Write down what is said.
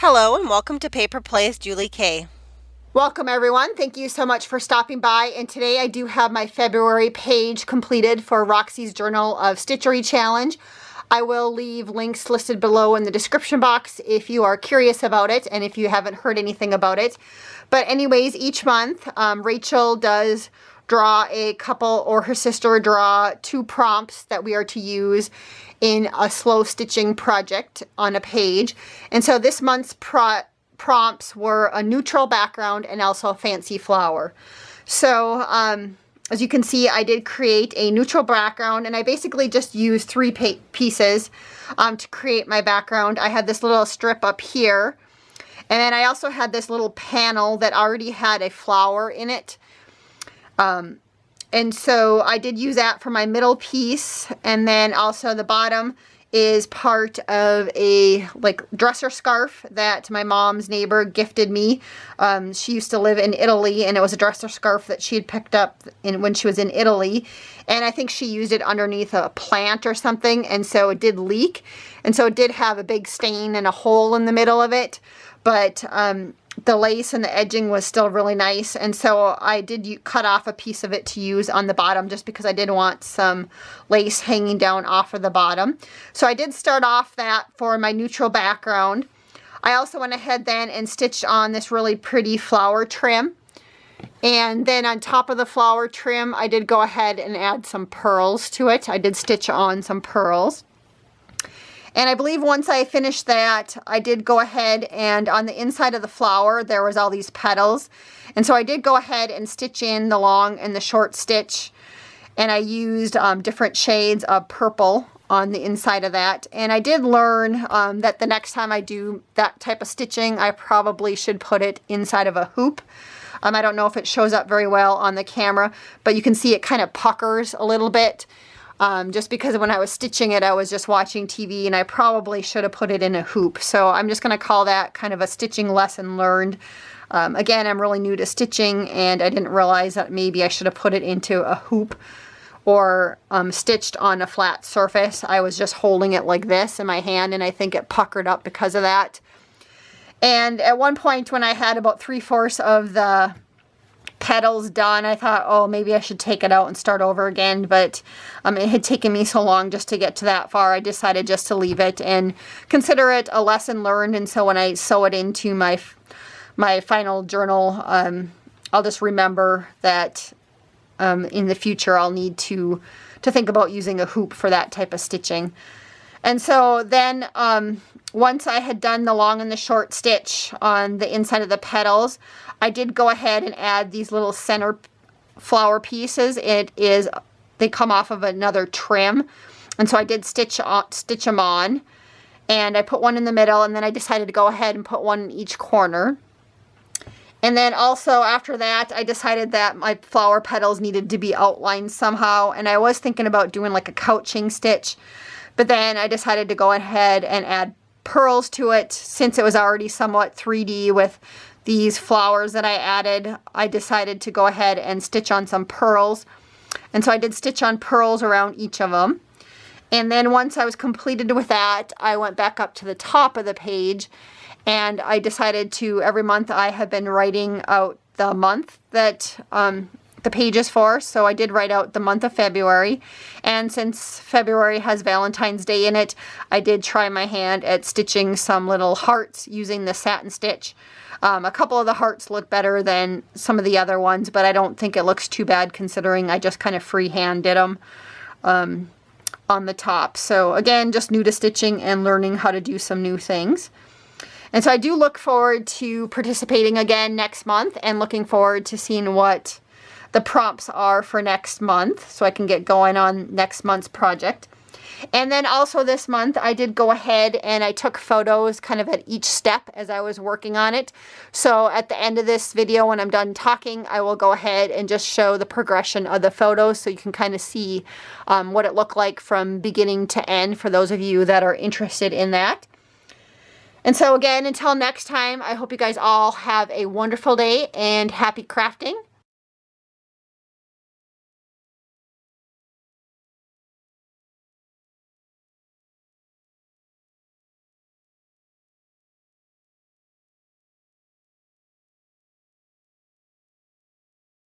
Hello and welcome to Paper Plays Julie K. Welcome everyone. Thank you so much for stopping by, and today I do have my February page completed for Roxy's Journal of Stitchery Challenge. I will leave links listed below in the description box if you are curious about it and if you haven't heard anything about it. But anyways, each month Rachel does draw a couple, or her sister draw 2 prompts that we are to use in a slow stitching project on a page. And so this month's prompts were a neutral background and also a fancy flower. So as you can see, I did create a neutral background, and I basically just used 3 pieces to create my background. I had this little strip up here, and then I also had this little panel that already had a flower in it. And so I did use that for my middle piece, and then also the bottom is part of a dresser scarf that my mom's neighbor gifted me. She used to live in Italy, and it was a dresser scarf that she had picked up when she was in Italy, and I think she used it underneath a plant or something, and so it did leak, and so it did have a big stain and a hole in the middle of it, but the lace and the edging was still really nice, and so I did cut off a piece of it to use on the bottom just because I did want some lace hanging down off of the bottom. So I did start off that for my neutral background. I also went ahead then and stitched on this really pretty flower trim, and then on top of the flower trim I did go ahead and add some pearls to it. I did stitch on some pearls. And I believe once I finished that, I did go ahead and on the inside of the flower, there was all these petals. And so I did go ahead and stitch in the long and the short stitch. And I used different shades of purple on the inside of that. And I did learn that the next time I do that type of stitching, I probably should put it inside of a hoop. I don't know if it shows up very well on the camera, but you can see it kind of puckers a little bit. Just because when I was stitching it, I was just watching TV, and I probably should have put it in a hoop. So I'm just going to call that kind of a stitching lesson learned. Again, I'm really new to stitching, and I didn't realize that maybe I should have put it into a hoop or stitched on a flat surface. I was just holding it like this in my hand, and I think it puckered up because of that. And at one point when I had about 3/4 of the petals done, I thought, oh, maybe I should take it out and start over again, but it had taken me so long just to get to that far. I decided just to leave it and consider it a lesson learned, and so when I sew it into my final journal, I'll just remember that in the future I'll need to think about using a hoop for that type of stitching. And so then once I had done the long and the short stitch on the inside of the petals, I did go ahead and add these little center flower pieces. They come off of another trim, and so I did stitch them on, and I put one in the middle, and then I decided to go ahead and put one in each corner. And then also after that, I decided that my flower petals needed to be outlined somehow, and I was thinking about doing like a couching stitch, but then I decided to go ahead and add pearls to it. Since it was already somewhat 3D with these flowers that I added, I decided to go ahead and stitch on some pearls. And so I did stitch on pearls around each of them. And then once I was completed with that, I went back up to the top of the page, and I decided to, every month I have been writing out the month that the page is for. So I did write out the month of February, and since February has Valentine's Day in it, I did try my hand at stitching some little hearts using the satin stitch. A couple of the hearts look better than some of the other ones, but I don't think it looks too bad considering I just kind of freehand did them on the top. So again, just new to stitching and learning how to do some new things. And so I do look forward to participating again next month, and looking forward to seeing what the prompts are for next month so I can get going on next month's project. And then also this month I did go ahead and I took photos kind of at each step as I was working on it. So at the end of this video, when I'm done talking, I will go ahead and just show the progression of the photos so you can kind of see what it looked like from beginning to end for those of you that are interested in that. And so again, until next time, I hope you guys all have a wonderful day and happy crafting.